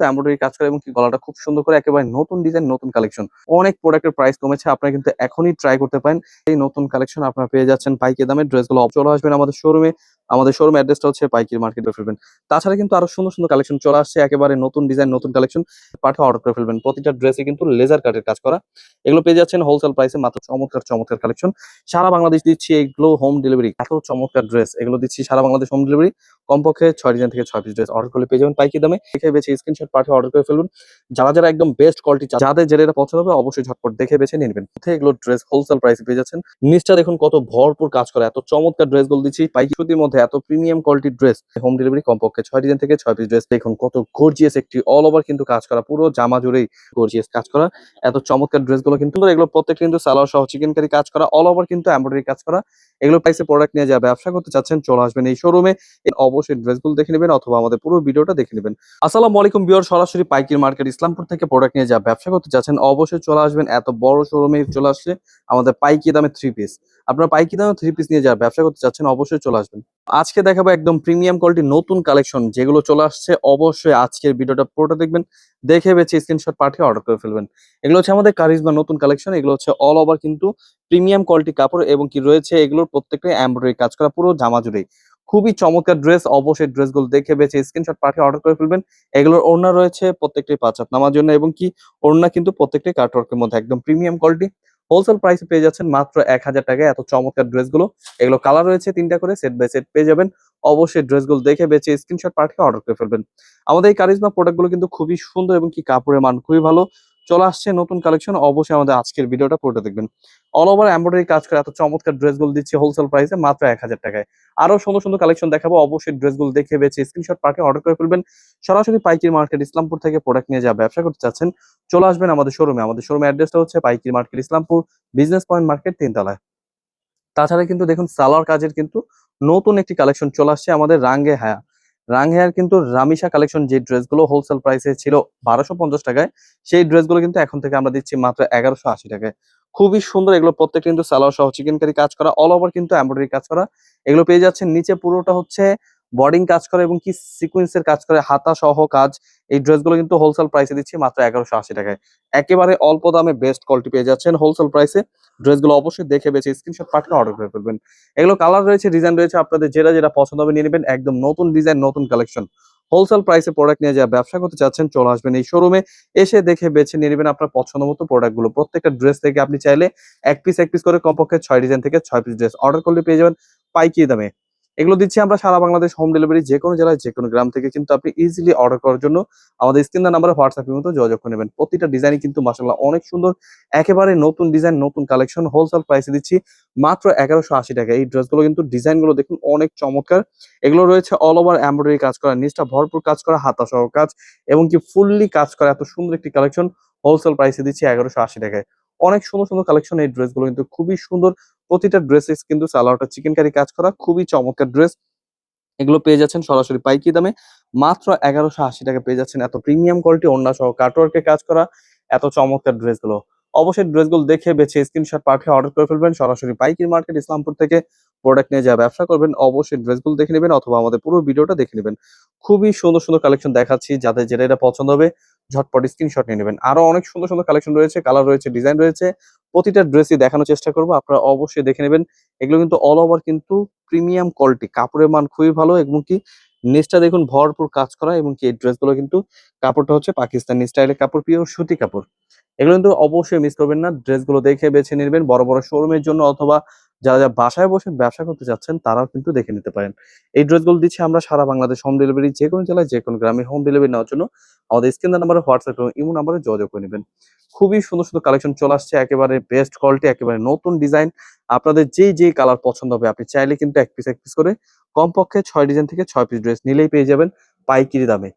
Embroidery কাজ করা এবং কি গলাটা খুব সুন্দর করে একেবারে নতুন ডিজাইন, নতুন কালেকশন। অনেক প্রোডাক্টের প্রাইস কমেছে। আপনারা কিন্তু এখনই ট্রাই করতে পারেন। এই নতুন কালেকশন আপনারা পেয়ে যাচ্ছেন পাইকারি দামে। ড্রেসগুলো চলে আসবেন আমাদের শোরুমে। আমাদের শোরুম অ্যাড্রেসটা হচ্ছে পাইকারি মার্কেটে ফেলবেন। তাছাড়া কিন্তু আরো সুন্দর, সুন্দর কালেকশন চলে আসছে। একেবারে নতুন ডিজাইন, নতুন কালেকশন পাঠিয়ে অর্ডার করে ফেলবেন। প্রতিটা ড্রেসে কিন্তু লেজার কাটের কাজ করা। এগুলো পেয়ে যাচ্ছেন হোলসেল প্রাইসে মাত্র চমৎকার, চমৎকার কালেকশন। সারা বাংলাদেশ দিচ্ছি এগুলো হোম ডেলিভারি। এত চমৎকার ড্রেস এগুলো দিচ্ছি সারা বাংলাদেশ হোম ডেলিভারি। কমপক্ষে 6 ডিজাইন থেকে 6 পিস ড্রেস অর্ডার করলে পেয়ে যাবেন পাইকারি দামে। দেখে বেছে স্ক্রিনশট পাঠিয়ে অর্ডার করে ফেলুন। যারা যারা একদম বেস্ট কোয়ালিটি যাদের যেটা পছন্দ হবে অবশ্যই ঝটপট দেখে বেছে নিয়ে নেবেন। এগুলো ড্রেস হোলসেল প্রাইসে পেয়ে যাচ্ছেন। নিচটা দেখুন কত ভরপুর কাজ করা, এত চমৎকার ড্রেসগুলো দিচ্ছি পাইকারি সুতির মধ্যে। এত প্রিমিয়াম কোয়ালিটির ড্রেস হোম ডেলিভারি। কমপক্ষে 6 ডিজাইন থেকে 6 পিস ড্রেস। দেখুন কত গর্জিয়াস একটি অল ওভার কিন্তু কাজ করা, পুরো জামা জুড়েই গর্জিয়াস কাজ করা। এত চমৎকার ড্রেসগুলো কিন্তু এগুলো প্রত্যেকটা কিন্তু সালোয়ার সহ চিকেন কারি কাজ করা, অল ওভার কিন্তু এমব্রয়ডারি কাজ করা। এগুলো প্রাইসে প্রোডাক্ট নিয়ে যা ব্যবসা করতে চাচ্ছেন চলে আসবেন এই শোরুমে। অবশ্যই ড্রেসগুলো দেখে নেবেন অথবা আমাদের পুরো ভিডিওটা দেখে নেবেন। আসসালামু আলাইকুম ভিউয়ার, সরাসরি পাইকারি মার্কেট ইসলামপুর থেকে প্রোডাক্ট নিয়ে যা ব্যবসা করতে চাচ্ছেন অবশ্যই চলে আসবেন। এত বড় শোরুমে চলে আসছে আমাদের পাইকারি দামে 3 পিস। আপনারা পাইকারি দামে 3 পিস নিয়ে যা ব্যবসা করতে চাচ্ছেন অবশ্যই চলে আসবেন। আজকে দেখাবো একদম প্রিমিয়াম কোয়ালিটি নতুন কালেকশন যেগুলো চলে আসছে। অবশ্যই আজকের ভিডিওটা পুরোটা দেখবেন, দেখে বেছে স্ক্রিনশট পাঠিয়ে অর্ডার করে ফেলবেন। এগুলো হচ্ছে আমাদের কারিজমা নতুন কালেকশন। এগুলো হচ্ছে অল ওভার কিন্তু প্রিমিয়াম কোয়ালিটি কাপড় এবং কি রয়েছে এগুলোর প্রত্যেকটা এমব্রয়ডারি কাজ করা পুরো জামা জুড়েই। খুবই চমৎকার ড্রেস। অবশ্যই ড্রেসগুলো দেখে বেছে স্ক্রিনশট পাঠিয়ে অর্ডার করে ফেলবেন। এগুলোর ওড়না রয়েছে প্রত্যেকটাই 5 হাত নামার জন্য এবং কি ওড়না কিন্তু প্রত্যেকটাই কাটওয়ার্কের মধ্যে একদম প্রিমিয়াম কোয়ালিটি। হোলসেল প্রাইসে পেয়ে যাচ্ছেন মাত্র 1000 টাকায় এত চমৎকার ড্রেসগুলো। এগুলো কালার রয়েছে 3টা করে, সেট বাই সেট পেয়ে যাবেন। অবশ্যই ড্রেসগুলো দেখে বেছে স্ক্রিনশট পাঠিয়ে অর্ডার করে ফেলবেন। আমাদের এই কারিজমা প্রোডাক্টগুলো কিন্তু খুবই সুন্দর এবং কি কাপড়ের মান খুবই ভালো। চলে আসছে নতুন কালেকশন। অবশ্যই আমাদের আজকের ভিডিওটা পুরোটা দেখবেন। অল ওভার এমব্রয়ডারি কাজ করে এত চমৎকার ড্রেসগুলো দিচ্ছি হোলসেল প্রাইসে মাত্র 1000 টাকায়। আরো সুন্দর, সুন্দর কালেকশন দেখাবো। অবশ্যই ড্রেসগুলো দেখে বেছে স্ক্রিনশট পাঠিয়ে অর্ডার করে ফেলবেন। সরাসরি পাইকারি মার্কেট ইসলামপুর থেকে প্রোডাক্ট নিয়ে যা ব্যবসা করতে চাচ্ছেন চলে আসবেন আমাদের শোরুমে। আমাদের শোরুমের অ্যাড্রেসটা হচ্ছে পাইকারি market Islampur, business point market 3 তলায়। তাছাড়া কিন্তু দেখুন সালোয়ার কাজের কিন্তু নতুন একটি কালেকশন চলে আসছে আমাদের রাঙ্গে হায়া। রাঙ্গেহার কিন্তু রামিসা কালেকশন যে ড্রেসগুলো হোলসেল প্রাইসে ছিল 1250 টাকায়, সেই ড্রেসগুলো কিন্তু এখন থেকে আমরা দিচ্ছি মাত্র 1180 টাকায়। খুবই সুন্দর। এগুলো প্রত্যেকটা কিন্তু সালোয়ার সহ চিকেন কারি কাজ করা, অল ওভার কিন্তু এমব্রয়ডারি কাজ করা। এগুলো পেয়ে যাচ্ছেন নিচে পুরোটা হচ্ছে বর্ডিং কাজ করে এবং কি সিকোয়েন্সের কাজ করে, হাতা সহ কাজ। এই ড্রেসগুলো কিন্তু হোলসেল প্রাইসে দিচ্ছি মাত্র 1180 টাকায়। একেবারে অল্প দামে বেস্ট কোয়ালিটি পেয়ে যাচ্ছেন হোলসেল প্রাইসে। ড্রেসগুলো অবশ্যই দেখে বেছে স্ক্রিনশট পাঠিয়ে অর্ডার করে ফেলবেন। এগুলো কালার রয়েছে, ডিজাইন রয়েছে, আপনাদের যেটা যেটা পছন্দ হবে নিয়ে নেবেন। একদম নতুন ডিজাইন, নতুন কালেকশন। হোলসেল প্রাইসে প্রোডাক্ট নিয়ে যা ব্যবসা করতে চাচ্ছেন চলে আসবেন এই শোরুমে। এসে দেখে বেছে নিয়ে নেবেন আপনার পছন্দ মতো প্রোডাক্টগুলো। প্রত্যেকটা ড্রেস থেকে আপনি চাইলে এক পিস করে কমপক্ষে 6 ডিজাইন থেকে 6 পিস ড্রেস অর্ডার করলে পেয়ে যাবেন পাইকারি দামে। এগুলো দিচ্ছি আমরা সারা বাংলাদেশ হোম ডেলিভারি। যে কোনো জেলায় যে কোনো গ্রাম থেকে কিন্তু আপনি ইজিলি অর্ডার করার জন্য আমাদের স্ক্রিন নাম্বারে হোয়াটসঅ্যাপের মতো যোগাযোগ করে নেবেন। প্রতিটা ডিজাইনই কিন্তু মাশাআল্লাহ অনেক সুন্দর। একেবারে নতুন ডিজাইন, নতুন কালেকশন। হোলসেল প্রাইসে দিচ্ছি মাত্র 1180 টাকা। এই ড্রেসগুলো কিন্তু ডিজাইনগুলো দেখুন অনেক চমৎকার। এগুলো রয়েছে অল ওভার এমব্রয়ডারি কাজ করা, নিচটা ভরপুর কাজ করা, হাতা সহ কাজ এবং কি ফুললি কাজ করা। এত সুন্দর একটি কালেকশন হোলসেল প্রাইসে দিচ্ছি 1180 টাকায়। অনেক সুন্দর, সুন্দর কালেকশন। এই ড্রেসগুলো কিন্তু খুবই সুন্দর। প্রতিটা ড্রেসে কিন্তু সালোয়ারটা চিকেন কারি কাজ করা, খুবই চমৎকার ড্রেস। এগুলো পেয়ে যাচ্ছেন সরাসরি পাইকারি দামে মাত্র 1180 টাকা পেয়ে যাচ্ছেন। এত প্রিমিয়াম কোয়ালিটি ওড়না সহ কাটওয়ার্কে কাজ করা এত চমৎকার ড্রেসগুলো। অবশ্যই ড্রেসগুলো দেখে বেছে স্ক্রিনশট পাঠিয়ে অর্ডার করে ফেলবেন। সরাসরি পাইকারি মার্কেট ইসলামপুর থেকে প্রোডাক্ট নিয়ে যা ব্যবসা করবেন অবশ্যই ড্রেসগুলো দেখে নেবেন অথবা আমাদের পুরো ভিডিওটা দেখে নেবেন। খুবই সুন্দর, সুন্দর কালেকশন দেখাচ্ছি। যাদের যেটা এটা পছন্দ হবে ঝটপট স্ক্রিনশট নিয়ে নেবেন। আরো অনেক সুন্দর, সুন্দর কালেকশন রয়েছে, কালার রয়েছে, ডিজাইন রয়েছে। প্রতিটা ড্রেসই দেখানোর চেষ্টা করবো, আপনারা অবশ্যই দেখে নেবেন। এগুলো কিন্তু অল ওভার কিন্তু প্রিমিয়াম কোয়ালিটি, কাপড়ের মান খুবই ভালো এবং কি নিচটা দেখুন ভরপুর কাজ করা এবং কি এই ড্রেসগুলো কিন্তু কাপড়টা হচ্ছে পাকিস্তানি স্টাইলের কাপড়, পিওর সুতি কাপড়। এগুলো কিন্তু অবশ্যই মিস করবেন না। ড্রেসগুলো দেখে বেছে নিবেন বড় বড় শোরুমের জন্য অথবা যারা যারা বাসায় বসে ব্যবসা করতে চাচ্ছেন তারাও কিন্তু দেখে নিতে পারেন। এই ড্রেসগুলো দিচ্ছি আমরা সারা বাংলাদেশ হোম ডেলিভারি। যে কোনো জেলায় যে কোনো গ্রামে হোম ডেলিভারি নেওয়ার জন্য আমাদের স্ক্রিন নাম্বারে হোয়াটসঅ্যাপ এবং ইমো নাম্বারে যোগাযোগ করে নেবেন। খুবই সুন্দর, সুন্দর কালেকশন চলে আসছে। একেবারে বেস্ট কোয়ালিটি, একেবারে নতুন ডিজাইন। আপনাদের যেই কালার পছন্দ হবে আপনি চাইলে কিন্তু এক পিস করে কমপক্ষে 6 ডিজাইন থেকে 6 পিস ড্রেস নিলেই পেয়ে যাবেন পাইকারি দামে।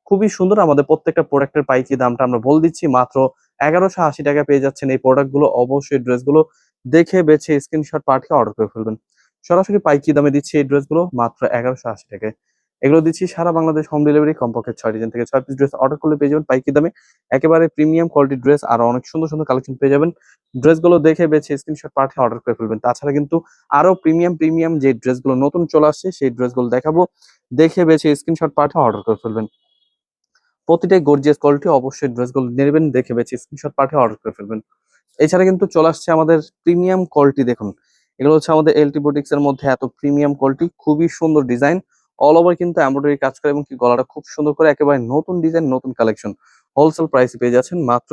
খুবই সুন্দর। আমাদের প্রত্যেকটা প্রোডাক্টের পাইকারি দামটা আমরা বলে দিচ্ছি মাত্র 1180 টাকা পেয়ে যাচ্ছেন এই প্রোডাক্টগুলো। অবশ্যই ড্রেসগুলো দেখে বেছে স্ক্রিনশট পাঠিয়ে অর্ডার করে ফেলবেন। সরাসরি পাইকারি দামে দিচ্ছি এই ড্রেসগুলো মাত্র 1180 টাকায়। এগুলো দিচ্ছি সারা বাংলাদেশ হোম ডেলিভারি। কমপক্ষে 6 ডিজাইন থেকে 6 পিস ড্রেস অর্ডার করলে পেয়ে যাবেন পাইকারি দামে। একেবারে প্রিমিয়াম কোয়ালিটির ড্রেস আর অনেক সুন্দর, সুন্দর কালেকশন পেয়ে যাবেন। ড্রেসগুলো দেখে বেছে স্ক্রিনশট পাঠিয়ে অর্ডার করে ফেলবেন। তাছাড়া কিন্তু আরো প্রিমিয়াম যে ড্রেসগুলো নতুন চলে আসছে সেই ড্রেসগুলো দেখাবো। দেখে বেছে স্ক্রিনশট পাঠিয়ে অর্ডার করে ফেলবেন। প্রতিটাই গর্জিয়াস কোয়ালিটি। অবশ্যই ড্রেসগুলো নেবেন, দেখে বেছে স্ক্রিনশট পাঠিয়ে অর্ডার করে ফেলবেন। এছাড়া কিন্তু চলে আসছে আমাদের প্রিমিয়াম কোয়ালিটি। দেখুন, এগুলো হচ্ছে আমাদের এলটি বুটিক্স এর মধ্যে এত প্রিমিয়াম কোয়ালিটি, খুবই সুন্দর ডিজাইন, অল ওভার কিন্তু এমব্রয়ডারি কাজ করে এবং কি গলাটা খুব সুন্দর করে, একেবারে নতুন ডিজাইন, নতুন কালেকশন। হোলসেল প্রাইসে পেয়ে যাচ্ছেন মাত্র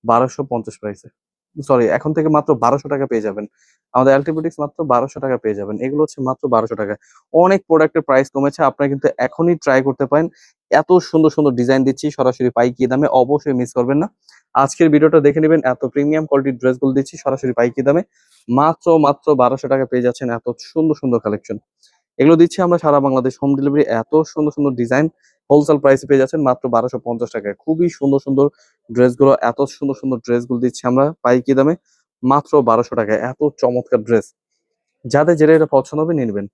1250 প্রাইসে। সরি, এখন থেকে মাত্র 1200 টাকা পেয়ে যাবেন। আমাদের এলটি বুটিক্স মাত্র 1200 টাকা পেয়ে যাবেন। এগুলো হচ্ছে মাত্র 1200 টাকায়। অনেক প্রোডাক্টের প্রাইস কমেছে, আপনারা কিন্তু এখনই ট্রাই করতে পারেন। এত সুন্দর সুন্দর ডিজাইন দিচ্ছি সরাসরি পাইকি দামে, অবশ্যই মিস করবেন না। আজকের ভিডিওটা দেখে নেবেন, এত প্রিমিয়াম কোয়ালিটির ড্রেসগুলো দিচ্ছি সরাসরি পাইকি দামে। মাত্র মাত্র 1200 টাকা পেয়ে যাচ্ছেন এত সুন্দর সুন্দর কালেকশন। এগুলো দিচ্ছি আমরা সারা বাংলাদেশ হোম ডেলিভারি। এত সুন্দর সুন্দর ডিজাইন হোলসেল প্রাইসে পেয়ে যাচ্ছেন মাত্র 1250 টাকায়। খুবই সুন্দর সুন্দর ড্রেসগুলো, এত সুন্দর সুন্দর ড্রেসগুলো দিচ্ছি আমরা পাইকি দামে মাত্র 1200 টাকায়। এত চমৎকার ড্রেস, যাদের যেটা এটা পছন্দ হবে নিয়ে নেবেন।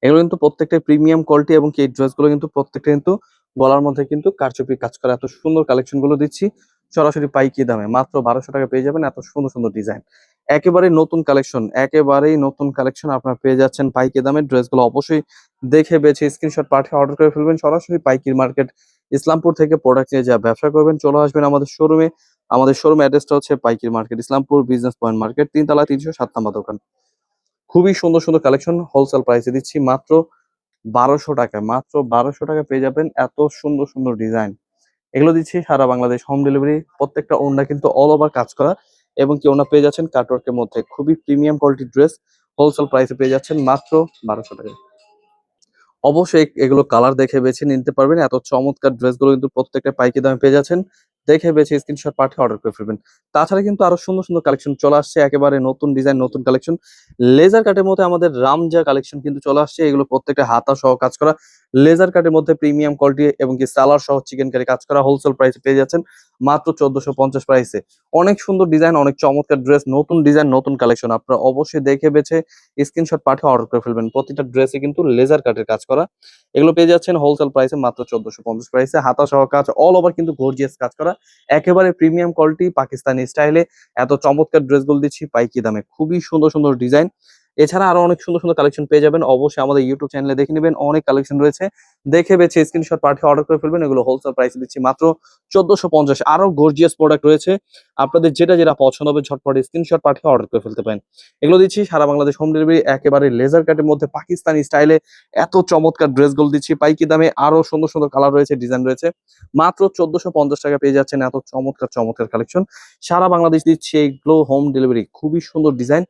এগুলো কিন্তু প্রত্যেকটা প্রিমিয়াম কোয়ালিটি এবং কি এই ড্রেসগুলো কিন্তু প্রত্যেকটা কিন্তু গলার মধ্যে কিন্তু কারচুপি কাজ করা, এত সুন্দর কালেকশন গুলো দিচ্ছি সরাসরি পাইকি দামে মাত্র 1200 টাকা পেয়ে যাবেন। এত সুন্দর সুন্দর ডিজাইন, একেবারে নতুন কালেকশন, একেবারেই নতুন কালেকশন আপনারা পেয়ে যাচ্ছেন পাইকি দামে। ড্রেসগুলো অবশ্যই দেখে বেছে স্ক্রিনশট পাঠিয়ে অর্ডার করে ফেলবেন। সরাসরি পাইকির মার্কেট ইসলামপুর থেকে প্রোডাক্ট নিয়ে যা ব্যবসা করবেন চলে আসবেন আমাদের শোরুমে। আমাদের শোরুম অ্যাড্রেসটা হচ্ছে পাইকির market Islampur business point market, 3 তলা 307 নম্বর দোকান। খুবই সুন্দর সুন্দর কালেকশন হোলসেল প্রাইসে দিচ্ছি মাত্র 1200 টাকায়। মাত্র 1200 টাকা পেয়ে যাবেন এত সুন্দর সুন্দর ডিজাইন। এগুলো দিচ্ছি সারা বাংলাদেশ হোম ডেলিভারি। প্রত্যেকটা ওড়না কিন্তু অল ওভার কাজ করা এবং কি ওড়না পেয়ে যাচ্ছেন কাটওয়ার্কের মধ্যে। খুবই প্রিমিয়াম কোয়ালিটির ড্রেস হোলসেল প্রাইসে পেয়ে যাচ্ছেন মাত্র 1200 টাকায়। অবশ্যই এগুলো কালার দেখে বেছে নিতে পারবেন। এত চমৎকার ড্রেসগুলো কিন্তু প্রত্যেকটা পাইকারি দামে পেয়ে যাচ্ছেন। দেখে বেছে স্ক্রিনশট পাঠিয়ে অর্ডার করে ফেলবেন। তাছাড়া কিন্তু আরো সুন্দর সুন্দর কালেকশন চলে আসছে, একেবারে নতুন ডিজাইন, নতুন কালেকশন। লেজার কাটের মধ্যে আমাদের রামজা কালেকশন কিন্তু চলে আসছে। এগুলো প্রত্যেকটা হাতা সহ কাজ করা, লেজার কাটের মধ্যে প্রিমিয়াম কোয়ালিটি এবং কি সালার সহ চিকেন কারি কাজ করা হোলসেল প্রাইসে পেয়ে যাচ্ছেন মাত্র 1450 প্রাইসে। অনেক সুন্দর ডিজাইন, অনেক চমৎকার ড্রেস, নতুন ডিজাইন, নতুন কালেকশন। আপনারা অবশ্যই দেখে বেছে স্ক্রিনশট পাঠিয়ে অর্ডার করে ফেলবেন। প্রতিটা ড্রেসে কিন্তু লেজার কাটের কাজ করা। এগুলো পেয়ে যাচ্ছেন হোলসেল প্রাইসে মাত্র 1450 প্রাইসে। হাতা সহ কাজ, অল ওভার কিন্তু গর্জিয়াস কাজ করা, একেবারে প্রিমিয়াম কোয়ালিটি পাকিস্তানি স্টাইলে এত চমৎকার ড্রেসগুলো দিচ্ছি পাইকি দামে। খুবই সুন্দর সুন্দর ডিজাইন। এছাড়া আরো অনেক সুন্দর সুন্দর কালেকশন পেয়ে যাবেন। অবশ্যই আমাদের ইউটিউব চ্যানেলে দেখে নেবেন, অনেক কালেকশন রয়েছে। দেখে বেছে স্ক্রিনশট পাঠিয়ে অর্ডার করে ফেলবেন। এগুলো হোলসেল প্রাইসে দিচ্ছি মাত্র 1450। আরো গর্জিয়াস প্রোডাক্ট রয়েছে, আপনাদের যেটা যেটা পছন্দ হবে ঝটপট স্ক্রিনশট পাঠিয়ে অর্ডার করে ফেলতে পারেন। এগুলো দিচ্ছি সারা বাংলাদেশ হোম ডেলিভারি, একেবারে লেজার কাটের মধ্যে পাকিস্তানি স্টাইলে এত চমৎকার ড্রেসগুলো দিচ্ছি পাইকি দামে। আরো সুন্দর সুন্দর কালার রয়েছে, ডিজাইন রয়েছে। মাত্র 1450 টাকা পেয়ে যাচ্ছেন এত চমৎকার চমৎকার কালেকশন। সারা বাংলাদেশ দিচ্ছি এইগুলো হোম ডেলিভারি। খুবই সুন্দর ডিজাইন,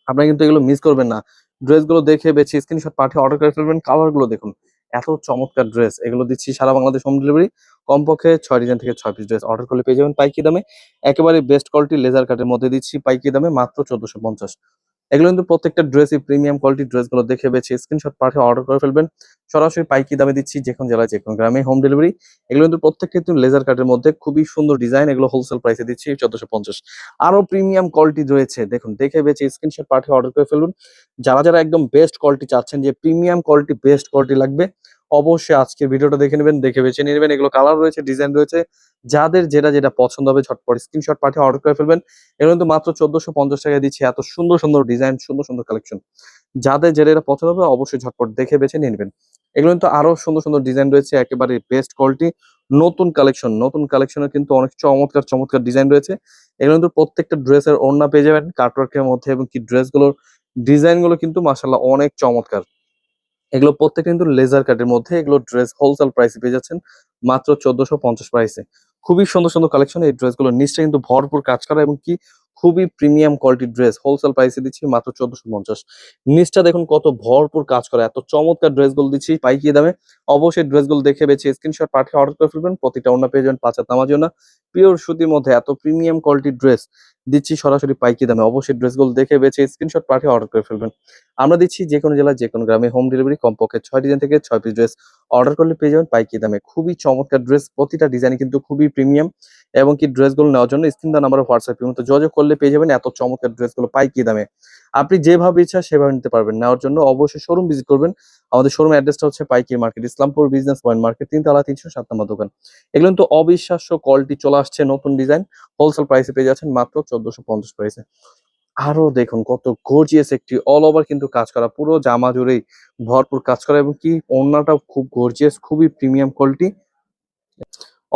আপনারা কিন্তু এগুলো মিস করবেন না। ড্রেসগুলো দেখে বেছে স্ক্রিনশট পাঠিয়ে অর্ডার করে ফেলবেন। কালার গুলো দেখুন, এত চমৎকার ড্রেস। এগুলো দিচ্ছি সারা বাংলাদেশ হোম ডেলিভারি। কমপক্ষে 6 ডিজাইন থেকে 6 পিস ড্রেস অর্ডার করলে পেয়ে যাবেন পাইকি দামে। একেবারে বেস্ট কোয়ালিটি লেজার কাটের মধ্যে দিচ্ছি পাইকি দামে মাত্র 1450। এগুলো কিন্তু প্রত্যেকটা ড্রেসই প্রিমিয়াম কোয়ালিটির। ড্রেসগুলো দেখে বেছে স্ক্রিনশট পাঠিয়ে অর্ডার করে ফেলবেন। সরাসরি পাইকি দামে দিচ্ছি যে কোনো জেলায়, যে কোনো গ্রামে হোম ডেলিভারি। এগুলো কিন্তু প্রত্যেকটা কিন্তু লেজার কাটের মধ্যে, খুবই সুন্দর ডিজাইন। এগুলো হোলসেল প্রাইসে দিচ্ছি 1450। আরো প্রিমিয়াম কোয়ালিটি রয়েছে, দেখুন দেখে বেছে স্ক্রিনশট পাঠিয়ে অর্ডার করে ফেলুন। যারা যারা একদম বেস্ট কোয়ালিটি চাচ্ছেন, যে প্রিমিয়াম কোয়ালিটি বেস্ট কোয়ালিটি লাগবে, অবশ্যই আজকের ভিডিওটা দেখে নেবেন, দেখে বেছে নিয়ে নেবেন। এগুলো কালার রয়েছে, ডিজাইন রয়েছে, যাদের যেটা যেটা পছন্দ হবে ঝটপট স্ক্রিনশট পাঠিয়ে অর্ডার করে ফেলবেন। এগুলো কিন্তু মাত্র 1450 টাকায় দিচ্ছি এত সুন্দর সুন্দর ডিজাইন, সুন্দর সুন্দর কালেকশন। যাদের যেটা যেটা পছন্দ হবে অবশ্যই ঝটপট দেখে বেছে নিয়ে নেবেন। এগুলো কিন্তু আরো সুন্দর সুন্দর ডিজাইন রয়েছে, একেবারে বেস্ট কোয়ালিটি, নতুন কালেকশন। নতুন কালেকশনের কিন্তু অনেক চমৎকার চমৎকার ডিজাইন রয়েছে। এগুলো কিন্তু প্রত্যেকটা ড্রেসের ওড়না পেয়ে যাবেন কাটওয়ার্কের মধ্যে এবং কি ড্রেসগুলোর ডিজাইন গুলো কিন্তু মাশাআল্লাহ অনেক চমৎকার। এগুলো প্রত্যেকটা কিন্তু লেজার কাটের মধ্যে। এগুলো ড্রেস হোলসেল প্রাইসে পেয়ে যাচ্ছেন মাত্র 1450 প্রাইসে। খুবই সুন্দর সুন্দর কালেকশন। এই ড্রেসগুলো নিচটা কিন্তু ভরপুর কাজ করা এবং কি খুবই প্রিমিয়াম কোয়ালিটির ড্রেস হোলসেল প্রাইসে দিচ্ছি মাত্র 1450। নিচটা দেখুন কত ভরপুর কাজ করা, এত চমৎকার ড্রেসগুলো দিচ্ছি পাইকি দামে। অবশ্যই ড্রেসগুলো দেখে বেছে স্ক্রিনশট পাঠিয়ে অর্ডার করে ফেলবেন। প্রতিটা ওড়না পেয়ে যাবেন 5 হাত নামার জন্য পিওর সুতির মধ্যে এত প্রিমিয়াম কোয়ালিটির ড্রেস দিচ্ছি সরাসরি পাইকি দামে। অবশ্যই ড্রেসগুলো দেখে বেছে স্ক্রিনশট পাঠিয়ে অর্ডার করে ফেলবেন। আমরা দিচ্ছি যে কোনো জেলায়, যে কোনো গ্রামে হোম ডেলিভারি। কমপক্ষে 6 ডিজাইন থেকে 6 পিস ড্রেস অর্ডার করলে পেয়ে যাবেন পাইকি দামে। খুবই চমৎকার ড্রেস, প্রতিটা ডিজাইন কিন্তু খুবই প্রিমিয়াম এবং কি ড্রেসগুলো নেওয়ার জন্য স্ক্রিন দেওয়া নাম্বারে হোয়াটসঅ্যাপ মতো যোগাযোগ করলে পেয়ে যাবেন এত চমৎকার ড্রেসগুলো পাইকি দামে। আপনি যেভাবে ইচ্ছা সেভাবে নিতে পারবেন। নেওয়ার জন্য অবশ্যই শোরুম ভিজিট করবেন। আমাদের শোরুম অ্যাড্রেসটা হচ্ছে পাইকি market Islampur business point market, 3 তলা 307 নম্বর দোকান। এগুলো কিন্তু অবিশ্বাস্য কোয়ালিটি চলে আসছে, নতুন ডিজাইন হোলসেল প্রাইসে পেয়ে যাচ্ছেন মাত্র 1450 প্রাইসে। আরো দেখুন কত গর্জিয়াস একটি অল ওভার কিন্তু কাজ করা, পুরো জামা জুড়েই ভরপুর কাজ করা এবং কি ওড়নাটাও খুব গর্জিয়াস, খুবই প্রিমিয়াম কোয়ালিটি।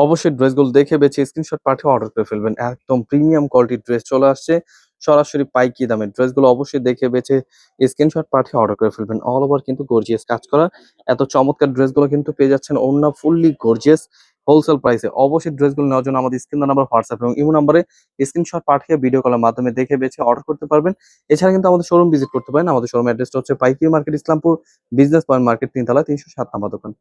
অবশ্যই ড্রেসগুলো দেখে বেছে স্ক্রিনশট পাঠিয়ে অর্ডার করে ফেলবেন। একদম প্রিমিয়াম কোয়ালিটির ড্রেস চলে আসছে। সরাসরি পাইকারি দামে। ড্রেসগুলো অবশ্যই দেখে বেছে স্ক্রিনশট পাঠিয়ে অর্ডার করে ফেলবেন। অল ওভার কিন্তু গর্জিয়াস কাজ করা। এত চমৎকার ড্রেসগুলো কিন্তু পেয়ে যাচ্ছেন ওড়না ফুললি গর্জিয়াস হোলসেল প্রাইসে। অবশ্যই ড্রেসগুলো নেওয়ার জন্য আমাদের স্ক্রিন নাম্বার, হোয়াটসঅ্যাপ এবং ইমো নাম্বারে স্ক্রিনশট পাঠিয়ে ভিডিও কলের মাধ্যমে দেখে বেছে অর্ডার করতে পারবেন। এছাড়া কিন্তু আমাদের শোরুম ভিজিট করতে পারেন। আমাদের শোরুম অ্যাড্রেসটা হচ্ছে পাইকারি market, Islampur business point market, ৩ তলা, ৩০৭ নাম্বার দোকান।